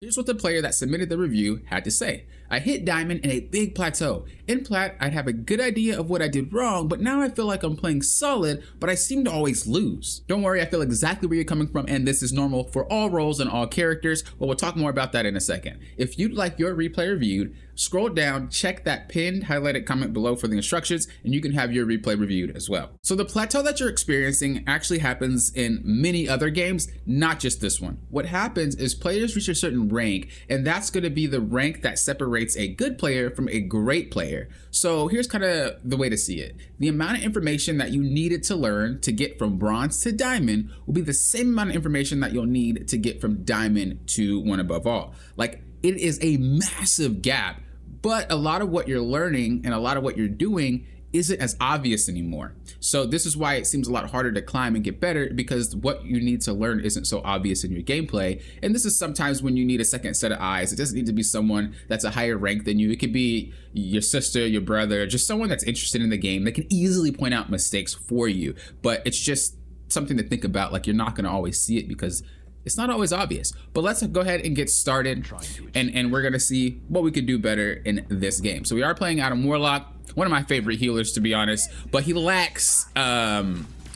Here's what the player that submitted the review had to say. I hit diamond in a big plateau. In plat, I'd have a good idea of what I did wrong, but now I feel like I'm playing solid, but I seem to always lose. Don't worry, I feel exactly where you're coming from, and this is normal for all roles and all characters, but we'll talk more about that in a second. If you'd like your replay reviewed, scroll down, check that pinned highlighted comment below for the instructions, and you can have your replay reviewed as well. So the plateau that you're experiencing actually happens in many other games, not just this one. What happens is players reach a certain rank, and that's going to be the rank that separates a good player from a great player. So here's kind of the way to see it. The amount of information that you needed to learn to get from bronze to diamond will be the same amount of information that you'll need to get from diamond to one above all. Like, it is a massive gap, but a lot of what you're learning and a lot of what you're doing isn't as obvious anymore. So this is why it seems a lot harder to climb and get better, because what you need to learn isn't so obvious in your gameplay. And this is sometimes when you need a second set of eyes. It doesn't need to be someone that's a higher rank than you. It could be your sister, your brother, just someone that's interested in the game that can easily point out mistakes for you. But it's just something to think about. Like, you're not going to always see it because it's not always obvious. But let's go ahead and get started, and we're gonna see what we could do better in this game. So we are playing Adam Warlock, one of my favorite healers, to be honest, but he lacks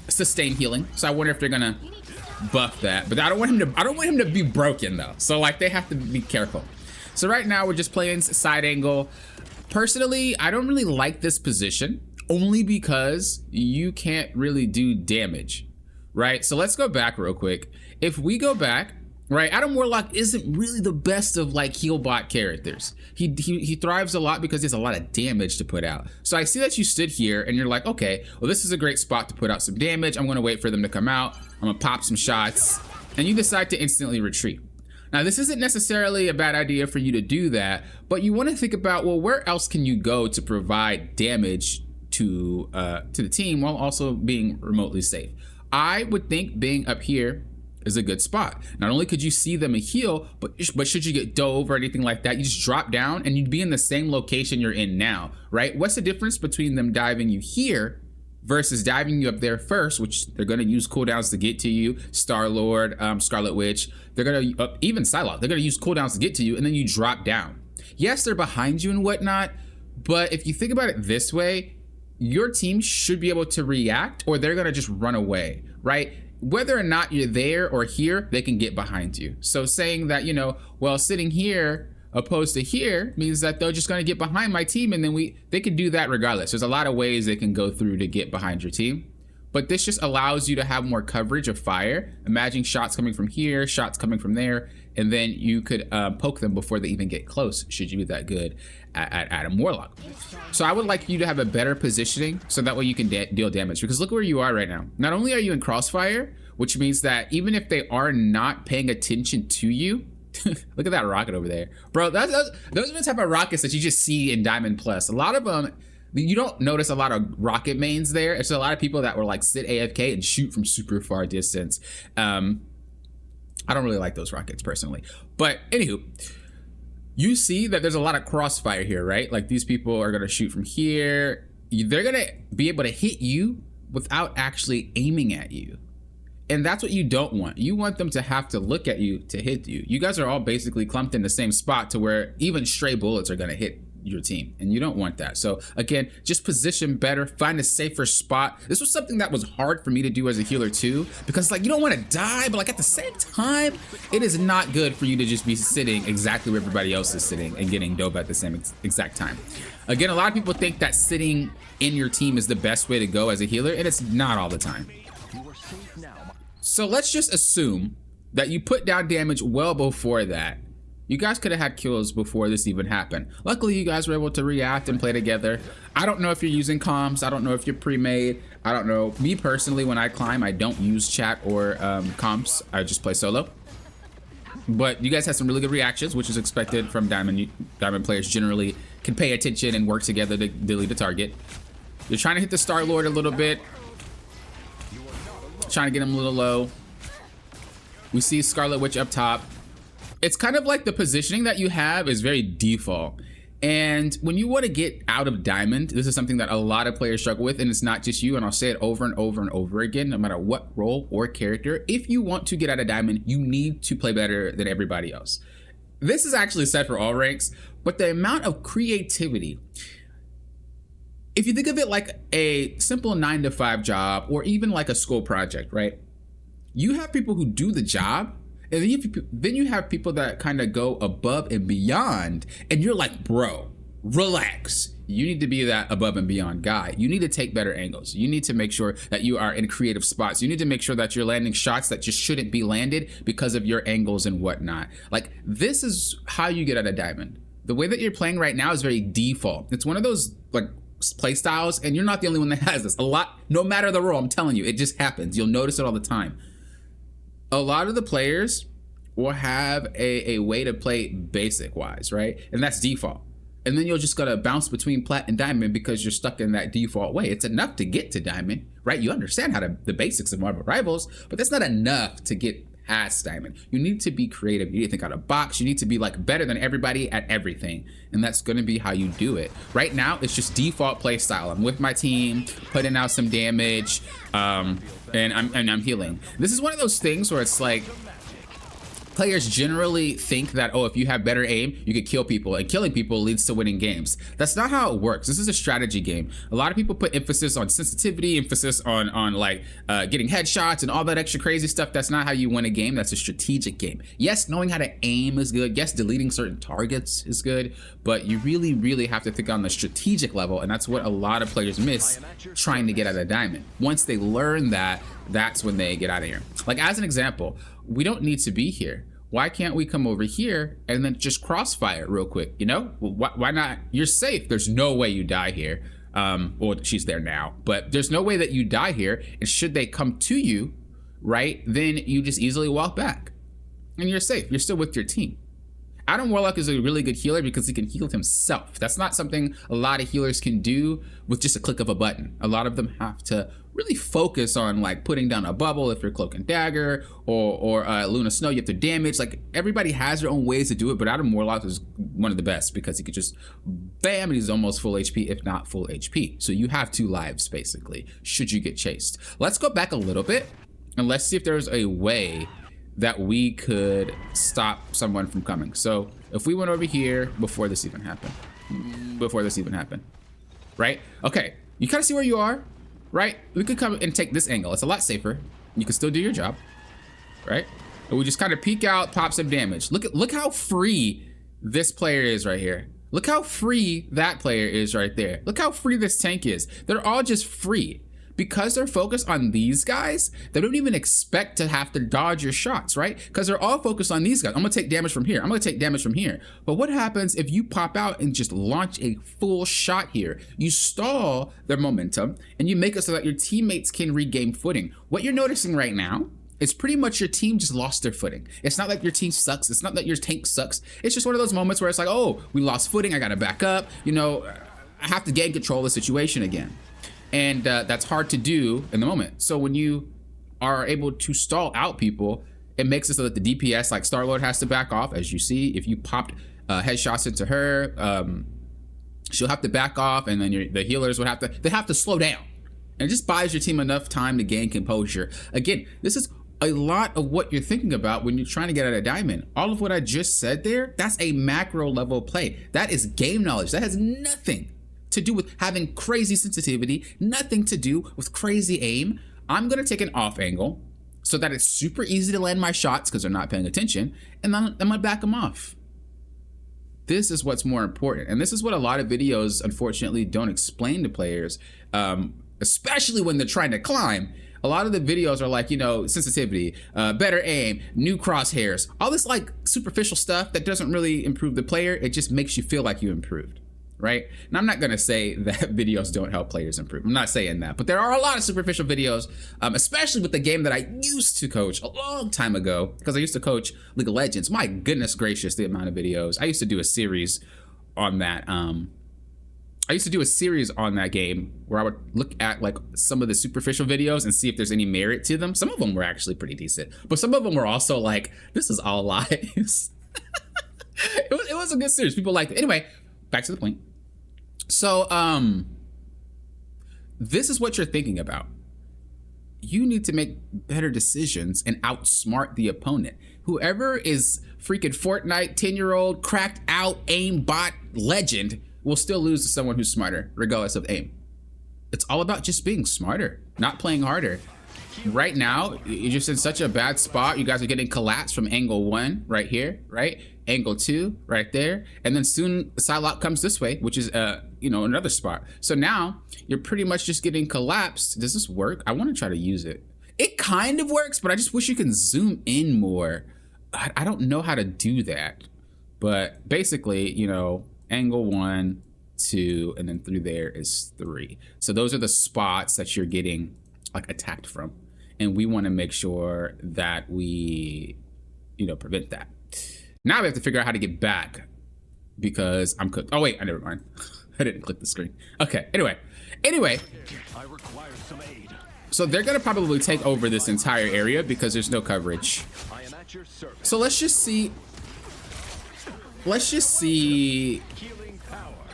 sustained healing. So I wonder if they're gonna buff that. But I don't want him to be broken though. So like, they have to be careful. So right now we're just playing side angle. Personally, I don't really like this position, only because you can't really do damage, right? So let's go back real quick. If we go back, right, Adam Warlock isn't really the best of like heal bot characters. He thrives a lot because he has a lot of damage to put out. So I see that you stood here and you're like, okay, well, this is a great spot to put out some damage. I'm gonna wait for them to come out. I'm gonna pop some shots, and you decide to instantly retreat. Now, this isn't necessarily a bad idea for you to do that, but you want to think about, well, where else can you go to provide damage to the team while also being remotely safe? I would think being up here is a good spot. Not only could you see them a heal, but should you get dove or anything like that, you just drop down and you'd be in the same location you're in now, right? What's the difference between them diving you here versus diving you up there first, which they're gonna use cooldowns to get to you, Star-Lord, Scarlet Witch, they're gonna, even Psylocke, they're gonna use cooldowns to get to you, and then you drop down. Yes, they're behind you and whatnot, but if you think about it this way, your team should be able to react, or they're gonna just run away, right? Whether or not you're there or here, they can get behind you. So saying that, you know, well, sitting here opposed to here means that they're just gonna get behind my team, and then they can do that regardless. There's a lot of ways they can go through to get behind your team, but this just allows you to have more coverage of fire. Imagine shots coming from here, shots coming from there, and then you could poke them before they even get close, should you be that good at Adam Warlock. So I would like you to have a better positioning so that way you can deal damage, because look where you are right now. Not only are you in crossfire, which means that even if they are not paying attention to you, look at that rocket over there. Bro, those are the type of rockets that you just see in Diamond Plus. A lot of them, you don't notice a lot of rocket mains there. It's a lot of people that were like sit AFK and shoot from super far distance. I don't really like those rockets personally. But anywho, you see that there's a lot of crossfire here, right? Like, these people are gonna shoot from here. They're gonna be able to hit you without actually aiming at you. And that's what you don't want. You want them to have to look at you to hit you. You guys are all basically clumped in the same spot to where even stray bullets are gonna hit your team, and you don't want that. So again, just position better, find a safer spot. This was something that was hard for me to do as a healer too, because like, you don't want to die, but like at the same time, it is not good for you to just be sitting exactly where everybody else is sitting and getting dove at the same exact time. Again, a lot of people think that sitting in your team is the best way to go as a healer, and it's not all the time. So let's just assume that you put down damage well before that. You guys could have had kills before this even happened. Luckily, you guys were able to react and play together. I don't know if you're using comms. I don't know if you're pre-made. I don't know. Me personally, when I climb, I don't use chat or comms. I just play solo. But you guys had some really good reactions, which is expected from Diamond players. Generally can pay attention and work together to delete a target. You're trying to hit the Star-Lord a little bit. Trying to get him a little low. We see Scarlet Witch up top. It's kind of like the positioning that you have is very default. And when you want to get out of diamond, this is something that a lot of players struggle with, and it's not just you, and I'll say it over and over and over again, no matter what role or character. If you want to get out of diamond, you need to play better than everybody else. this is actually set for all ranks, but the amount of creativity, if you think of it like a simple 9-to-5 job or even like a school project, right? You have people who do the job, and then you have people that kind of go above and beyond, and you're like, bro, relax. You need to be that above and beyond guy. You need to take better angles. You need to make sure that you are in creative spots. You need to make sure that you're landing shots that just shouldn't be landed because of your angles and whatnot. Like, this is how you get out of diamond. The way that you're playing right now is very default. It's one of those like play styles, and you're not the only one that has this. A lot, no matter the role, I'm telling you, it just happens. You'll notice it all the time. A lot of the players will have a way to play basic wise, right? And that's default. And then you'll just gotta bounce between plat and diamond because you're stuck in that default way. It's enough to get to diamond, right? You understand how the basics of Marvel Rivals, but that's not enough to get past diamond. You need to be creative. You need to think out of the box. You need to be like better than everybody at everything. And that's gonna be how you do it. Right now, it's just default play style. I'm with my team, putting out some damage, and I'm healing. This is one of those things where it's like, players generally think that, oh, if you have better aim, you could kill people, and killing people leads to winning games. That's not how it works. This is a strategy game. A lot of people put emphasis on sensitivity, emphasis on like getting headshots and all that extra crazy stuff. That's not how you win a game. That's a strategic game. Yes, knowing how to aim is good. Yes, deleting certain targets is good, but you really, really have to think on the strategic level, and that's what a lot of players miss trying to get out of diamond. Once they learn that, that's when they get out of here. Like, as an example, we don't need to be here. Why can't we come over here and then just crossfire real quick? You know, why not? You're safe. There's no way you die here. Well, she's there now, but there's no way that you die here. And should they come to you, right, then you just easily walk back and you're safe. You're still with your team. Adam Warlock is a really good healer because he can heal himself. That's not something a lot of healers can do with just a click of a button. A lot of them have to really focus on like putting down a bubble if you're Cloak and Dagger, or Luna Snow, you have to damage. Like, everybody has their own ways to do it, but Adam Warlock is one of the best because he could just bam, and he's almost full HP, if not full HP. So you have 2 lives basically, should you get chased. Let's go back a little bit and let's see if there's a way that we could stop someone from coming. So if we went over here before this even happened, right? Okay, you kind of see where you are, right? We could come and take this angle. It's a lot safer. You can still do your job, right? And we just kind of peek out, pop some damage. Look how free this player is right here. Look how free that player is right there. Look how free this tank is. They're all just free. Because they're focused on these guys, they don't even expect to have to dodge your shots, right? Because they're all focused on these guys. I'm gonna take damage from here. I'm gonna take damage from here. But what happens if you pop out and just launch a full shot here? You stall their momentum and you make it so that your teammates can regain footing. What you're noticing right now is pretty much your team just lost their footing. It's not like your team sucks. It's not that your tank sucks. It's just one of those moments where it's like, oh, we lost footing. I gotta back up. You know, I have to gain control of the situation again. And that's hard to do in the moment. So when you are able to stall out people, it makes it so that the DPS, like Star-Lord, has to back off. As you see, if you popped headshots into her, she'll have to back off, and then the healers would have to slow down. And it just buys your team enough time to gain composure. Again, this is a lot of what you're thinking about when you're trying to get out of diamond. All of what I just said there, that's a macro level play. That is game knowledge. That has nothing to do with having crazy sensitivity, nothing to do with crazy aim. I'm gonna take an off angle so that it's super easy to land my shots because they're not paying attention, and then I'm gonna back them off. This is what's more important, and this is what a lot of videos unfortunately don't explain to players, especially when they're trying to climb. A lot of the videos are like, you know, sensitivity, better aim, new crosshairs, all this like superficial stuff that doesn't really improve the player. It just makes you feel like you improved. Right? And I'm not gonna say that videos don't help players improve. I'm not saying that, but there are a lot of superficial videos, especially with the game that I used to coach a long time ago, because I used to coach League of Legends. My goodness gracious, the amount of videos. I used to do a series on that. Game where I would look at like some of the superficial videos and see if there's any merit to them. Some of them were actually pretty decent, but some of them were also like, this is all lies. it was a good series. People liked it. Anyway, back to the point. So, this is what you're thinking about. You need to make better decisions and outsmart the opponent. whoever is freaking Fortnite 10-year-old cracked out aim bot legend will still lose to someone who's smarter, regardless of aim. It's all about just being smarter, not playing harder. Right now, you're just in such a bad spot. You guys are getting collapsed from angle 1 right here, right? Angle 2 right there. And then soon Warlock comes this way, which is, you know, another spot. So now you're pretty much just getting collapsed. Does this work? I want to try to use it. It kind of works, but I just wish you can zoom in more. I don't know how to do that. But basically, you know, angle 1, 2, and then through there is 3. So those are the spots that you're getting like attacked from. And we want to make sure that we, you know, prevent that. Now we have to figure out how to get back because I'm cooked. Oh wait, I never mind. I didn't click the screen. Okay, anyway. I require some aid. So they're gonna probably take over this entire area because there's no coverage. I am at your service. So let's just see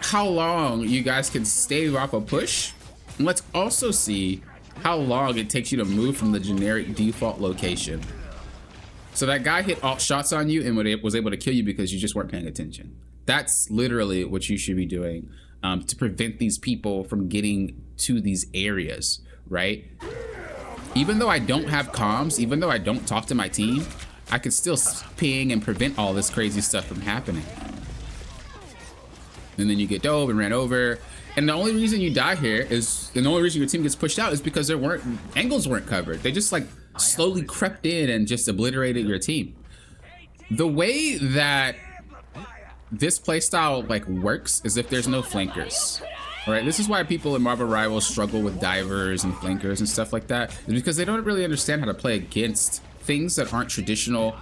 how long you guys can stave off a push. And let's also see how long it takes you to move from the generic default location. So that guy hit alt shots on you and was able to kill you because you just weren't paying attention. That's literally what you should be doing to prevent these people from getting to these areas, right? Even though I don't have comms, even though I don't talk to my team, I can still ping and prevent all this crazy stuff from happening. And then you get dove and ran over. And the only reason you die here is, and the only reason your team gets pushed out is because angles weren't covered. They just like slowly crept in and just obliterated your team. The way that this playstyle like works is if there's no flankers. All right, this is why people in Marvel Rivals struggle with divers and flankers and stuff like that, is because they don't really understand how to play against things that aren't traditional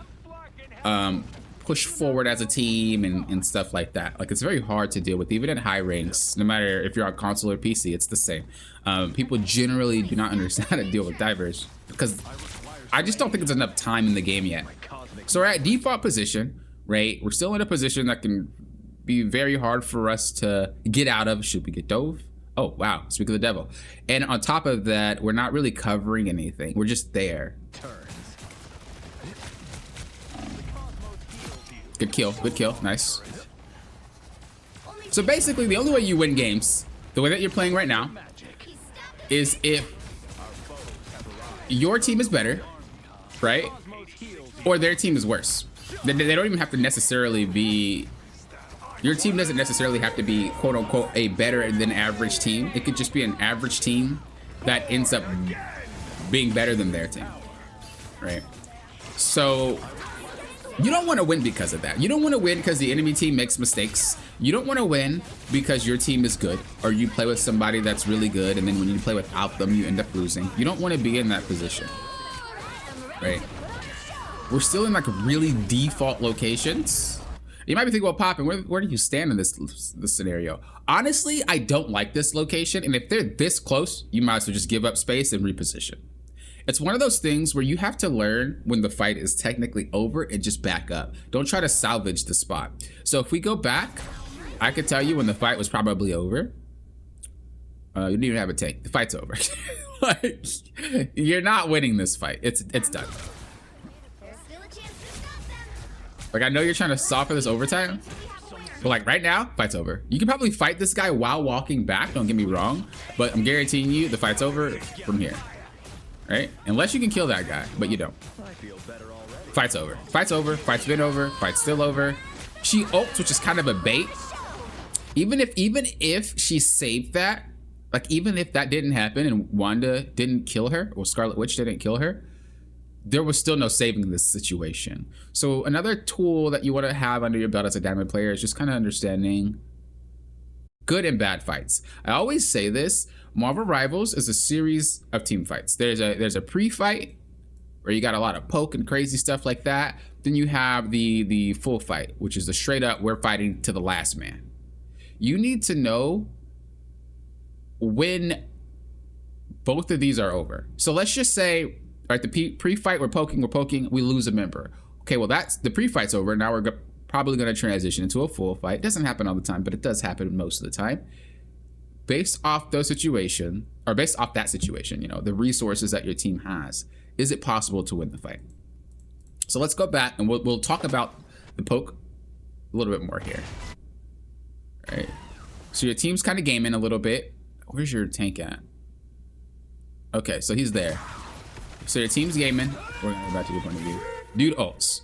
push forward as a team and stuff like that. Like, it's very hard to deal with, even at high ranks. No matter if you're on console or PC, it's the same. People generally do not understand how to deal with divers because I just don't think it's enough time in the game yet. So we're at default position, right? We're still in a position that can be very hard for us to get out of should we get dove. Oh wow, speak of the devil. And on top of that, we're not really covering anything. We're just there. Good kill, nice. So basically the only way you win games, the way that you're playing right now, is if your team is better, right? Or their team is worse. They don't even have to necessarily be, your team doesn't necessarily have to be quote unquote a better than average team. It could just be an average team that ends up being better than their team, right? So you don't want to win because of that. You don't want to win because the enemy team makes mistakes. You don't want to win because your team is good or you play with somebody that's really good and then when you play without them, you end up losing. You don't want to be in that position, right? We're still in like really default locations. You might be thinking, well, Poppin, where do you stand in this scenario? Honestly, I don't like this location. And if they're this close, you might as well just give up space and reposition. It's one of those things where you have to learn when the fight is technically over and just back up. Don't try to salvage the spot. So if we go back, I could tell you when the fight was probably over. You didn't even have a tank. The fight's over. Like, you're not winning this fight. It's done. Like, I know you're trying to stop for this overtime, but like right now, fight's over. You can probably fight this guy while walking back, don't get me wrong, but I'm guaranteeing you the fight's over from here. Right? Unless you can kill that guy, but you don't. Fight's over. Fight's over. Fight's been over. Fight's still over. She ults, which is kind of a bait. Even if she saved that, like even if that didn't happen and Wanda didn't kill her or Scarlet Witch didn't kill her, there was still no saving this situation. So another tool that you want to have under your belt as a diamond player is just kind of understanding good and bad fights. I always say this, Marvel Rivals is a series of team fights. There's a pre-fight where you got a lot of poke and crazy stuff like that. Then you have the full fight, which is the straight up, we're fighting to the last man. You need to know when both of these are over. So let's just say, all right, the pre-fight, we're poking, we lose a member. Okay, well that's, the pre-fight's over. Now we're probably gonna transition into a full fight. It doesn't happen all the time, but it does happen most of the time. Based off those situation, or based off that situation, you know, the resources that your team has, is it possible to win the fight? So let's go back and we'll talk about the poke a little bit more here. All right. So your team's kind of gaming a little bit. Where's your tank at? Okay, so he's there. So your team's gaming. We're gonna go back to your point of view. Dude ults.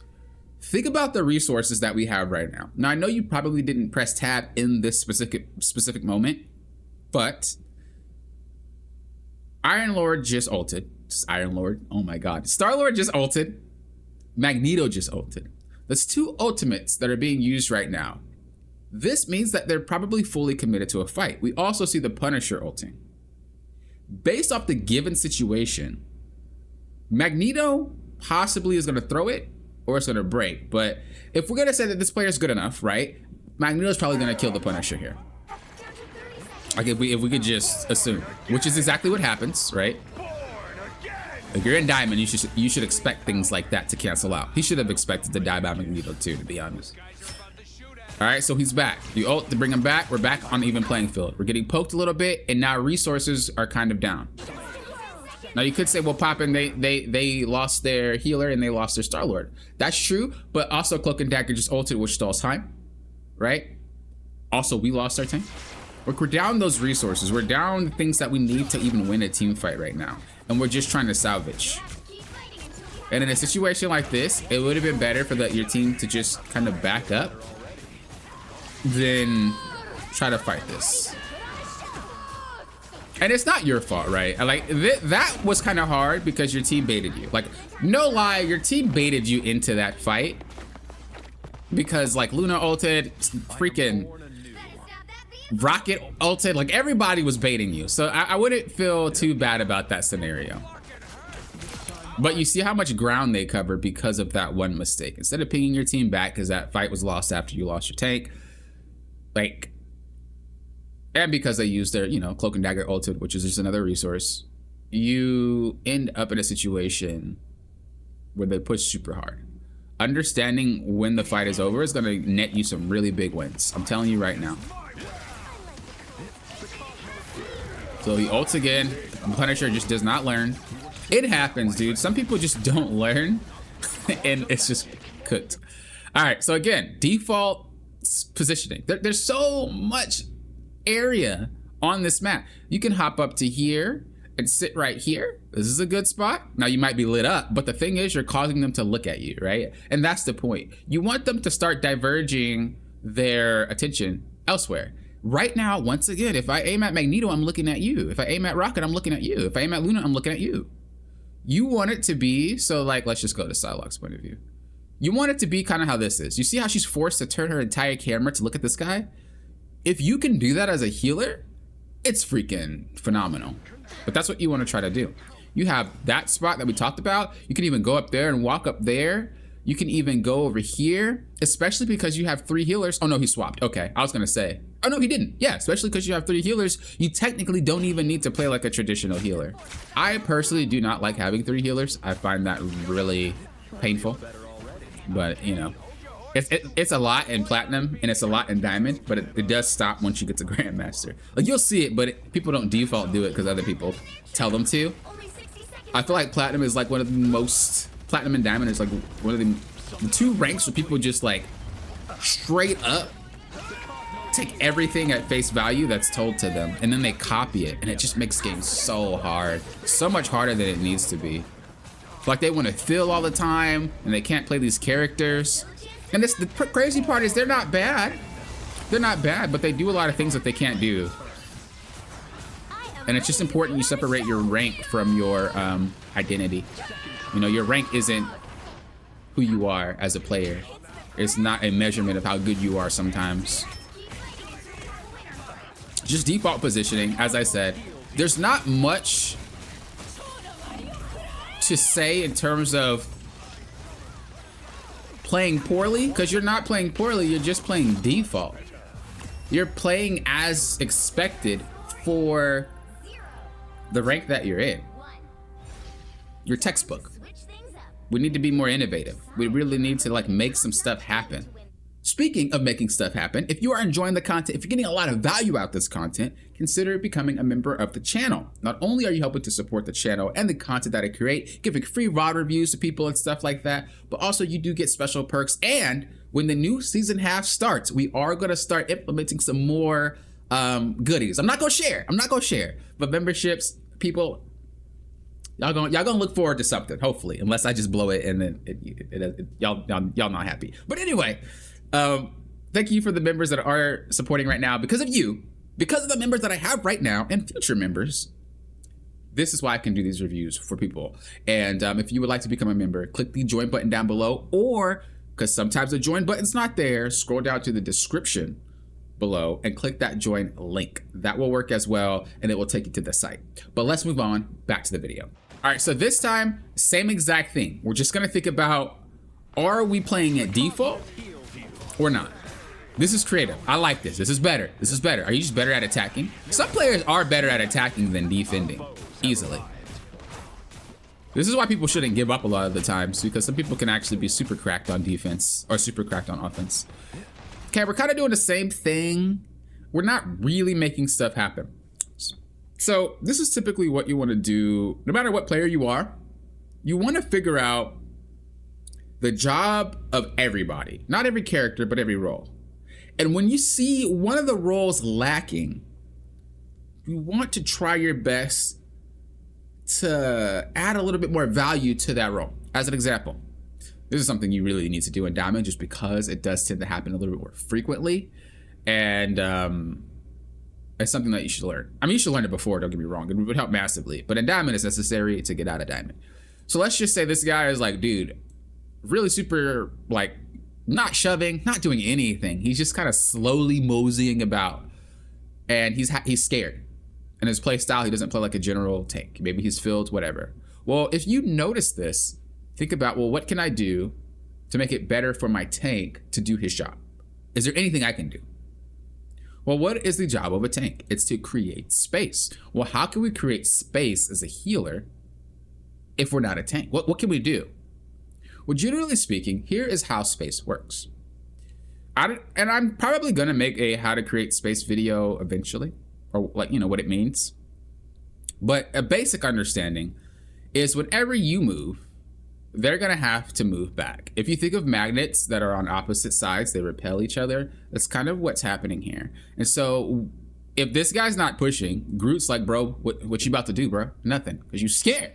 Think about the resources that we have right now. Now I know you probably didn't press tab in this specific moment, but Iron Lord just ulted. Just Iron Lord. Oh my god. Star Lord just ulted. Magneto just ulted. There's 2 ultimates that are being used right now. This means that they're probably fully committed to a fight. We also see the Punisher ulting. Based off the given situation, Magneto possibly is going to throw it or it's going to break. But if we're going to say that this player is good enough, right? Magneto's probably going to kill the Punisher here. Like if we could just assume, which is exactly what happens, right? If you're in Diamond, you should expect things like that to cancel out. He should have expected to die by Magneto too, to be honest. All right, so he's back. You ult to bring him back. We're back on even playing field. We're getting poked a little bit, and now resources are kind of down. Now you could say, well, Poppin, they lost their healer and they lost their Star Lord. That's true, but also Cloak and Dagger just ulted, which stalls time, right? Also, we lost our tank. We're down those resources. We're down things that we need to even win a team fight right now. And we're just trying to salvage. And in a situation like this, it would have been better for your team to just kind of back up than try to fight this. And it's not your fault, right? Like that was kind of hard because your team baited you. Like, no lie, your team baited you into that fight because like Luna ulted, freaking Rocket ulted, like everybody was baiting you. So I wouldn't feel too bad about that scenario. But you see how much ground they covered because of that one mistake. Instead of pinging your team back because that fight was lost after you lost your tank, like, and because they used their, you know, Cloak and Dagger ulted, which is just another resource, you end up in a situation where they push super hard. Understanding when the fight is over is going to net you some really big wins. I'm telling you right now. So he ults again. Punisher just does not learn. It happens, dude. Some people just don't learn, and it's just cooked. All right, so again, default positioning. There's so much area on this map. You can hop up to here and sit right here. This is a good spot. Now you might be lit up, but the thing is you're causing them to look at you, right? And that's the point. You want them to start diverging their attention elsewhere. Right now, once again, if I aim at Magneto, I'm looking at you. If I aim at Rocket, I'm looking at you. If I aim at Luna, I'm looking at you. You want it to be, so like, let's just go to Psylocke's point of view. You want it to be kind of how this is. You see how she's forced to turn her entire camera to look at this guy? If you can do that as a healer, it's freaking phenomenal. But that's what you want to try to do. You have that spot that we talked about. You can even go up there and walk up there. You can even go over here, especially because you have 3 healers. Oh no, he swapped. Okay, I was gonna say. Oh no, he didn't. Yeah, especially because you have 3 healers. You technically don't even need to play like a traditional healer. I personally do not like having 3 healers. I find that really painful. But you know, it's a lot in Platinum and it's a lot in Diamond, but it does stop once you get to Grandmaster. Like you'll see it, but people don't default do it because other people tell them to. I feel like Platinum is like one of the most, Platinum and Diamond is like one of the 2 ranks where people just like straight up take everything at face value that's told to them and then they copy it, and it just makes games so hard, so much harder than it needs to be. Like they want to fill all the time and they can't play these characters. And the crazy part is they're not bad. They're not bad, but they do a lot of things that they can't do. And it's just important you separate your rank from your identity. You know, your rank isn't who you are as a player. It's not a measurement of how good you are sometimes. Just default positioning, as I said. There's not much to say in terms of playing poorly, because you're not playing poorly, you're just playing default. You're playing as expected for the rank that you're in. Your textbook. We need to be more innovative. We really need to like make some stuff happen. Speaking of making stuff happen, if you are enjoying the content, if you're getting a lot of value out of this content, consider becoming a member of the channel. Not only are you helping to support the channel and the content that I create, giving free VOD reviews to people and stuff like that, but also you do get special perks. And when the new season half starts, we are going to start implementing some more goodies. I'm not going to share, but memberships, people, y'all gonna look forward to something, hopefully, unless I just blow it and then y'all not happy. But anyway, thank you for the members that are supporting right now. Because of you, because of the members that I have right now and future members, this is why I can do these reviews for people. And if you would like to become a member, click the join button down below, or because sometimes the join button's not there, scroll down to the description below and click that join link. That will work as well, and it will take you to the site. But let's move on back to the video. All right, so this time, same exact thing. We're just gonna think about, are we playing at default or not? This is creative. I like this. This is better. This is better. Are you just better at attacking? Some players are better at attacking than defending, easily. This is why people shouldn't give up a lot of the times, because some people can actually be super cracked on defense or super cracked on offense. Okay, we're kind of doing the same thing. We're not really making stuff happen. So this is typically what you want to do, no matter what player you are. You want to figure out the job of everybody, not every character, but every role. And when you see one of the roles lacking, you want to try your best to add a little bit more value to that role. As an example, this is something you really need to do in Diamond, just because it does tend to happen a little bit more frequently. And it's something that you should learn. I mean, you should learn it before, don't get me wrong. It would help massively. But in Diamond, it's necessary to get out of Diamond. So let's just say this guy is like, dude, really super, like, not shoving, not doing anything. He's just kind of slowly moseying about. And he's scared. And his play style, he doesn't play like a general tank. Maybe he's filled, whatever. Well, if you notice this, think about, well, what can I do to make it better for my tank to do his job? Is there anything I can do? Well, what is the job of a tank? It's to create space. Well, how can we create space as a healer if we're not a tank? What can we do? Well, generally speaking, here is how space works. And I'm probably gonna make a how to create space video eventually, or like, you know, what it means. But a basic understanding is whenever you move, they're gonna have to move back. If you think of magnets that are on opposite sides, they repel each other. That's kind of what's happening here. And so if this guy's not pushing, Groot's like, bro, what you about to do, bro? Nothing, because you scared.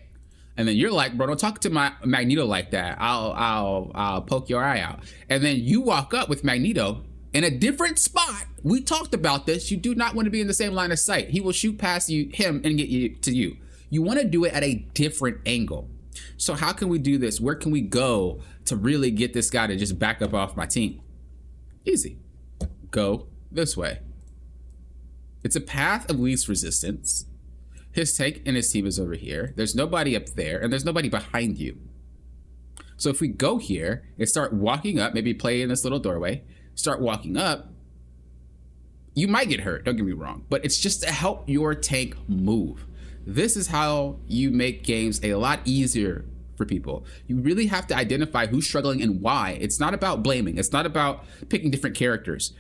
And then you're like, bro, don't talk to my Magneto like that. I'll poke your eye out. And then you walk up with Magneto in a different spot. We talked about this. You do not want to be in the same line of sight. He will shoot past him and get you to you. You want to do it at a different angle. So how can we do this? Where can we go to really get this guy to just back up off my team? Easy. Go this way. It's a path of least resistance. His tank and his team is over here. There's nobody up there, and there's nobody behind you. So if we go here and start walking up, maybe play in this little doorway, start walking up, you might get hurt, don't get me wrong, but it's just to help your tank move. This is how you make games a lot easier for people. You really have to identify who's struggling and why. It's not about blaming. It's not about picking different characters.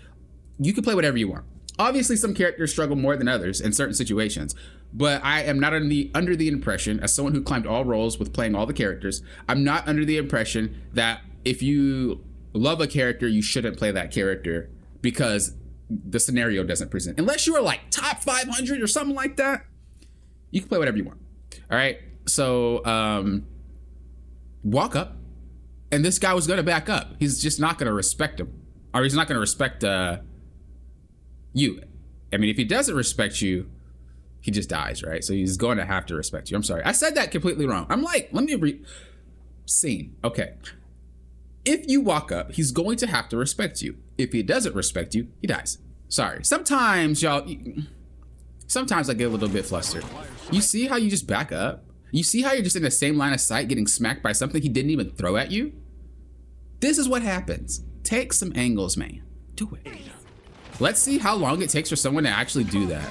You can play whatever you want. Obviously, some characters struggle more than others in certain situations, but I am not under the impression, as someone who climbed all roles with playing all the characters, I'm not under the impression that if you love a character, you shouldn't play that character because the scenario doesn't present. Unless you are like top 500 or something like that, you can play whatever you want. All right, so walk up, and this guy was gonna back up. He's just not gonna respect him, or he's not gonna respect you. I mean, if he doesn't respect you, he just dies, right? So he's going to have to respect you. I'm sorry, I said that completely wrong. I'm like, let me read scene. Okay, if you walk up, he's going to have to respect you. If he doesn't respect you, he dies. Sorry. Sometimes y'all, sometimes I get a little bit flustered. You see how you just back up? You see how you're just in the same line of sight getting smacked by something he didn't even throw at you? This is what happens. Take some angles, man. Do it. Let's see how long it takes for someone to actually do that,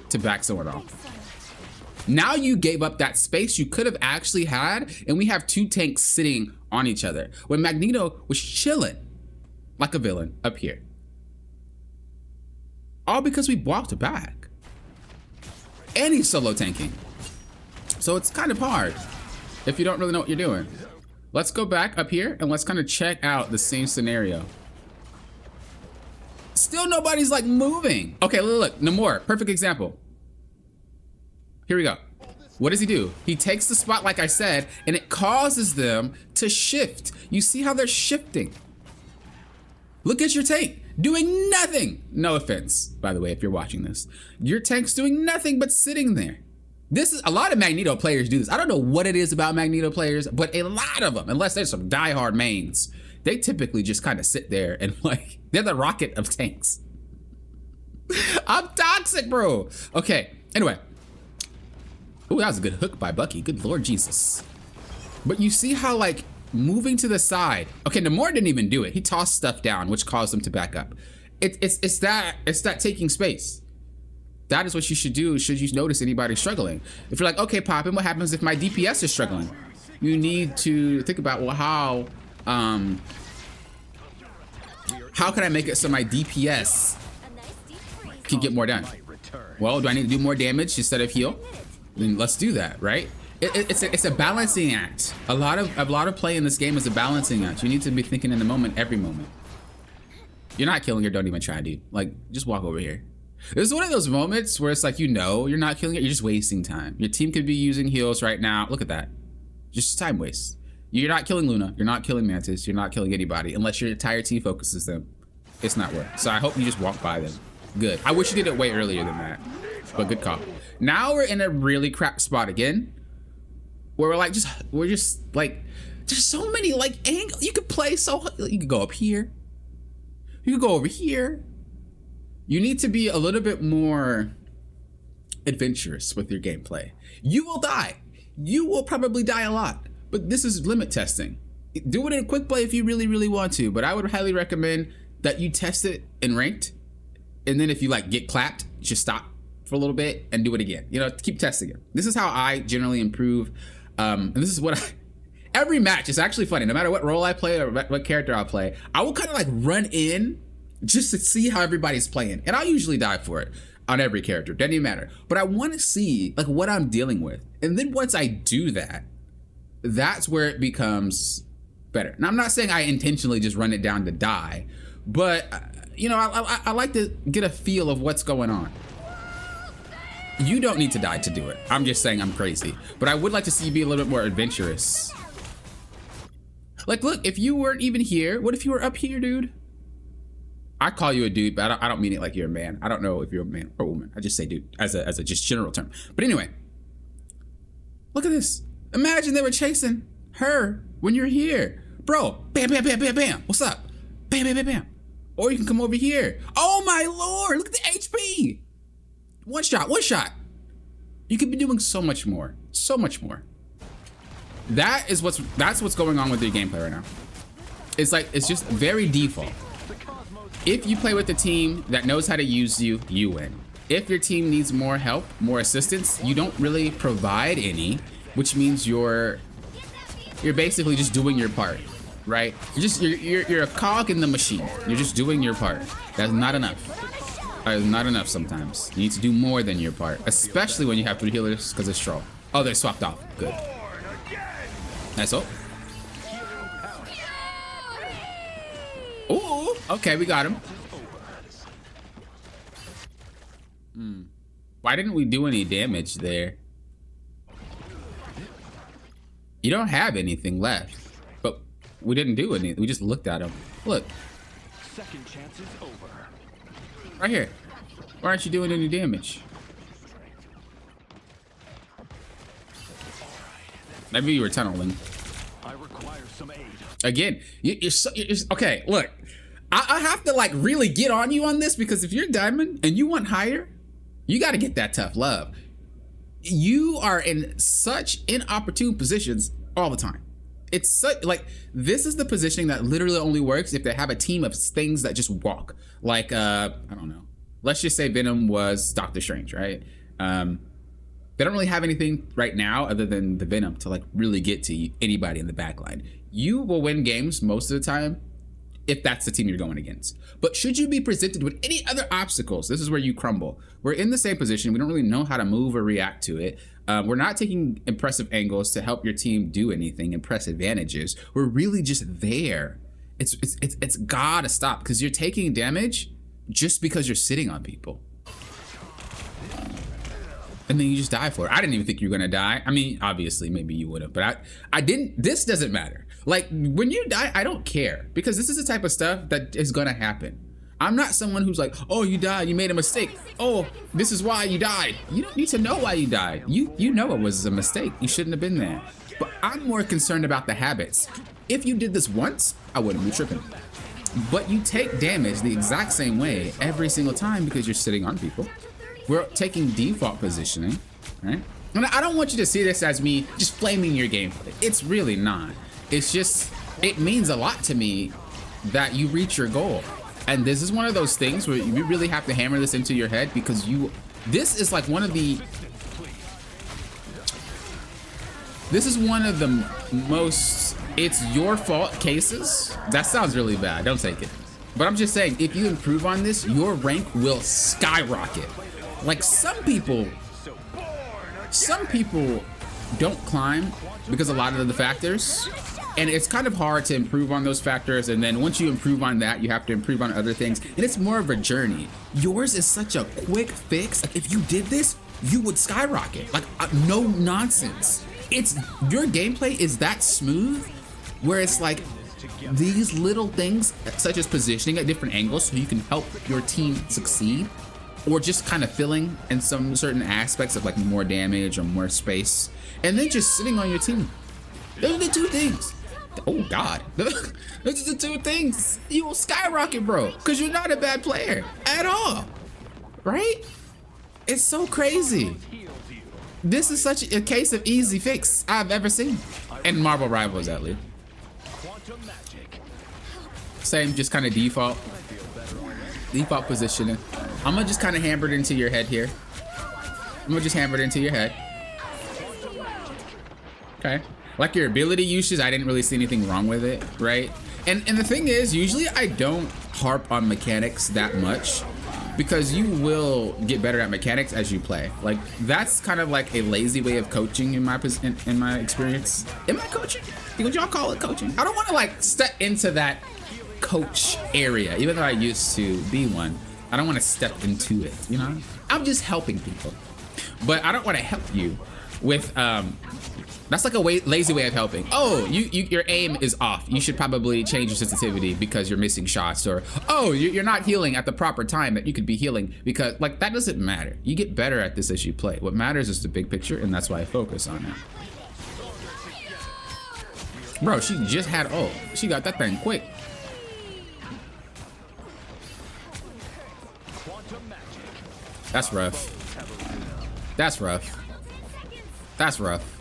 to back someone off. Now you gave up that space you could have actually had, and we have two tanks sitting on each other. When Magneto was chilling like a villain up here. All because we walked back. And he's solo tanking. So it's kind of hard if you don't really know what you're doing. Let's go back up here and let's kind of check out the same scenario. Still nobody's like moving. Okay, look, Namor, perfect example. Here we go. What does he do? He takes the spot like I said, and it causes them to shift. You see how they're shifting? Look at your tank, doing nothing. No offense, by the way, if you're watching this. Your tank's doing nothing but sitting there. This is a lot of Magneto players do this. I don't know what it is about Magneto players, but a lot of them, unless there's some diehard mains, they typically just kind of sit there and like, they're the Rocket of tanks. I'm toxic, bro. Okay, anyway. Ooh, that was a good hook by Bucky. Good Lord Jesus. But you see how like moving to the side. Okay, Namor didn't even do it. He tossed stuff down, which caused them to back up. It's that taking space. That is what you should do should you notice anybody struggling. If you're like, okay, Poppin, what happens if my DPS is struggling? You need to think about, well, how can I make it so my DPS can get more done? Well, do I need to do more damage instead of heal? Then let's do that, right? It's a balancing act. A lot of play in this game is a balancing act. You need to be thinking in the moment, every moment. You're not killing her, don't even try, dude. Like, just walk over here. This is one of those moments where it's like, you know, you're not killing it, you're just wasting time. Your team could be using heals right now. Look at that. Just time waste. You're not killing Luna, you're not killing Mantis, you're not killing anybody unless your entire team focuses them. It's not worth it. So I hope you just walk by them. Good. I wish you did it way earlier than that, but good call. Now we're in a really crap spot again, where we're just like, there's so many like angles. You could play you could go up here. You could go over here. You need to be a little bit more adventurous with your gameplay. You will die. You will probably die a lot, but this is limit testing. Do it in quick play if you really, really want to, but I would highly recommend that you test it in ranked. And then if you like get clapped, just stop for a little bit and do it again. You know, keep testing it. This is how I generally improve. And this is what every match is actually funny. No matter what role I play or what character I play, I will kind of like run in just to see how everybody's playing. And I'll usually die for it on every character. Doesn't even matter. But I want to see like what I'm dealing with. And then once I do that, that's where it becomes better. Now, I'm not saying I intentionally just run it down to die, but you know, I like to get a feel of what's going on. You don't need to die to do it. I'm just saying I'm crazy. But I would like to see you be a little bit more adventurous. Like, look, if you weren't even here, what if you were up here, dude? I call you a dude, but I don't mean it like you're a man. I don't know if you're a man or a woman. I just say dude as a just general term. But anyway, look at this. Imagine they were chasing her when you're here. Bro, bam, bam, bam, bam, bam. What's up? Bam, bam, bam, bam. Or you can come over here. Oh my Lord, look at the HP. One shot, one shot. You could be doing so much more, so much more. That's what's going on with your gameplay right now. It's like, it's just very default. If you play with a team that knows how to use you, you win. If your team needs more help, more assistance, you don't really provide any, which means you're basically just doing your part, right? You're a cog in the machine. You're just doing your part. That's not enough. That is not enough sometimes. You need to do more than your part, especially when you have 3 healers because it's troll. Oh, they're swapped off. Good. Nice ult. Ooh, okay, we got him. Why didn't we do any damage there? You don't have anything left, but we didn't do anything. We just looked at him. Look. Second chance is over. Right here. Why aren't you doing any damage? Maybe you were tunneling. I require some aid. Again, you're okay, look. I have to like really get on you on this because if you're diamond and you want higher, you got to get that tough love. You are in such inopportune positions all the time. It's such like, this is the positioning that literally only works if they have a team of things that just walk. Like, I don't know. Let's just say Venom was Doctor Strange, right? They don't really have anything right now other than the Venom to like really get to anybody in the backline. You will win games most of the time if that's the team you're going against. But should you be presented with any other obstacles, this is where you crumble. We're in the same position. We don't really know how to move or react to it. We're not taking impressive angles to help your team do anything, impress advantages. We're really just there. It's gotta stop, because you're taking damage just because you're sitting on people. And then you just die for it. I didn't even think you were gonna die. I mean, obviously, maybe you would have, but I didn't. This doesn't matter. Like, when you die, I don't care, because this is the type of stuff that is gonna happen. I'm not someone who's like, oh, you died, you made a mistake. Oh, this is why you died. You don't need to know why you died. You know it was a mistake. You shouldn't have been there. But I'm more concerned about the habits. If you did this once, I wouldn't be tripping. But you take damage the exact same way every single time because you're sitting on people. We're taking default positioning, right? And I don't want you to see this as me just flaming your gameplay. It's really not. It's just, it means a lot to me that you reach your goal. And this is one of those things where you really have to hammer this into your head, because this is one of the most it's your fault cases. That sounds really bad, don't take it. But I'm just saying, if you improve on this, your rank will skyrocket. Like, some people don't climb because a lot of the factors, and it's kind of hard to improve on those factors. And then once you improve on that, you have to improve on other things, and it's more of a journey. Yours is such a quick fix. Like, if you did this, you would skyrocket. Like, no nonsense. Your gameplay is that smooth, where it's like these little things, such as positioning at different angles so you can help your team succeed, or just kind of filling in some certain aspects of like more damage or more space, and then just sitting on your team. Those are the two things. Oh God, those are the two things. You will skyrocket, bro, because you're not a bad player at all, right? It's so crazy. This is such a case of easy fix I've ever seen, in Marvel Rivals at least. Same, just kind of default positioning. I'm gonna just kind of hammer it into your head here. Okay. Like, your ability usage, I didn't really see anything wrong with it, right? And the thing is, usually I don't harp on mechanics that much, because you will get better at mechanics as you play. Like, that's kind of like a lazy way of coaching in my experience. Am I coaching? Would y'all call it coaching? I don't want to like step into that coach area, even though I used to be one. I don't want to step into it, you know? I'm just helping people, but I don't want to help you with that's like a lazy way of helping. Oh, your aim is off. You should probably change your sensitivity because you're missing shots. Or, oh, you're not healing at the proper time that you could be healing, because like, that doesn't matter. You get better at this as you play. What matters is the big picture, and that's why I focus on it. Bro, she just had ult. She got that thing quick. That's rough. That's rough. That's rough.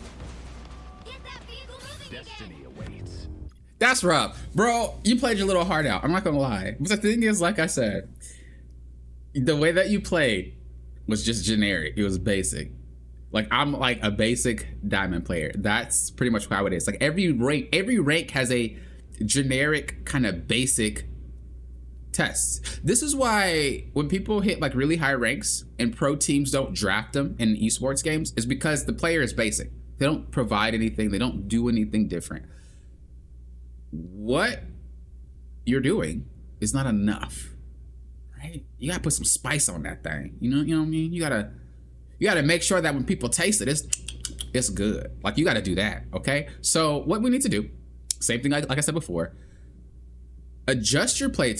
That's rough. Bro, you played your little heart out. I'm not gonna lie. But the thing is, like I said, the way that you played was just generic. It was basic. Like, I'm like a basic diamond player. That's pretty much how it is. Like, every rank has a generic kind of basic test. This is why when people hit like really high ranks and pro teams don't draft them in esports games, is because the player is basic. They don't provide anything. They don't do anything different. What you're doing is not enough, right? You gotta put some spice on that thing. You know what I mean? You gotta make sure that when people taste it, it's good. Like, you gotta do that, okay? So what we need to do, same thing like I said before, adjust your play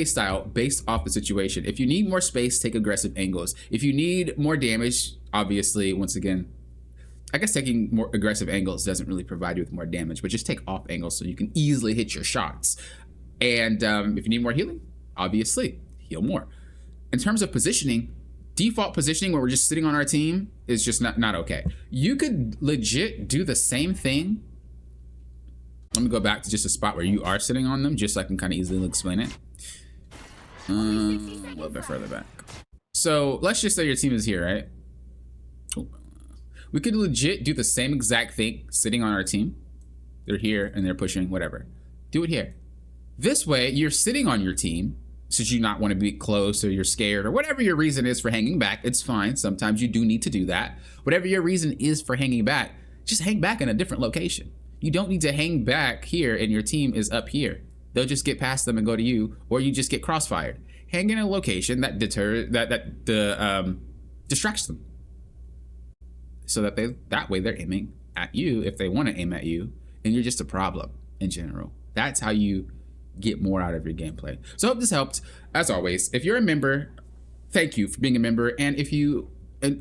style based off the situation. If you need more space, take aggressive angles. If you need more damage, obviously, once again, I guess taking more aggressive angles doesn't really provide you with more damage, but just take off angles so you can easily hit your shots. And if you need more healing, obviously, heal more. In terms of positioning, default positioning where we're just sitting on our team is just not okay. You could legit do the same thing. Let me go back to just a spot where you are sitting on them, just so I can kind of easily explain it. A little bit further back. So let's just say your team is here, right? We could legit do the same exact thing sitting on our team. They're here and they're pushing, whatever. Do it here. This way, you're sitting on your team, since you not want to be close or you're scared or whatever your reason is for hanging back. It's fine. Sometimes you do need to do that. Whatever your reason is for hanging back, just hang back in a different location. You don't need to hang back here and your team is up here. They'll just get past them and go to you, or you just get crossfired. Hang in a location that distracts them, so that way they're aiming at you if they want to aim at you, and you're just a problem in general. That's how you get more out of your gameplay. So I hope this helped. As always, if you're a member, thank you for being a member. And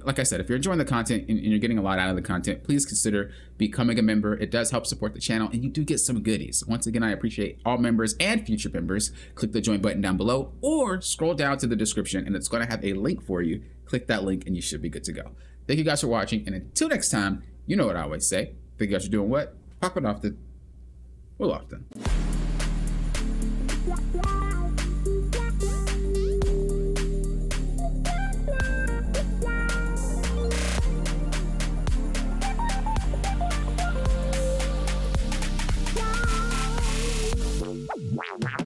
like I said, if you're enjoying the content and you're getting a lot out of the content, please consider becoming a member. It does help support the channel, and you do get some goodies. Once again, I appreciate all members and future members. Click the join button down below or scroll down to the description and it's going to have a link for you. Click that link and you should be good to go. Thank you guys for watching, and until next time, you know what I always say. Thank you guys for doing what? Popping off the... Well, often.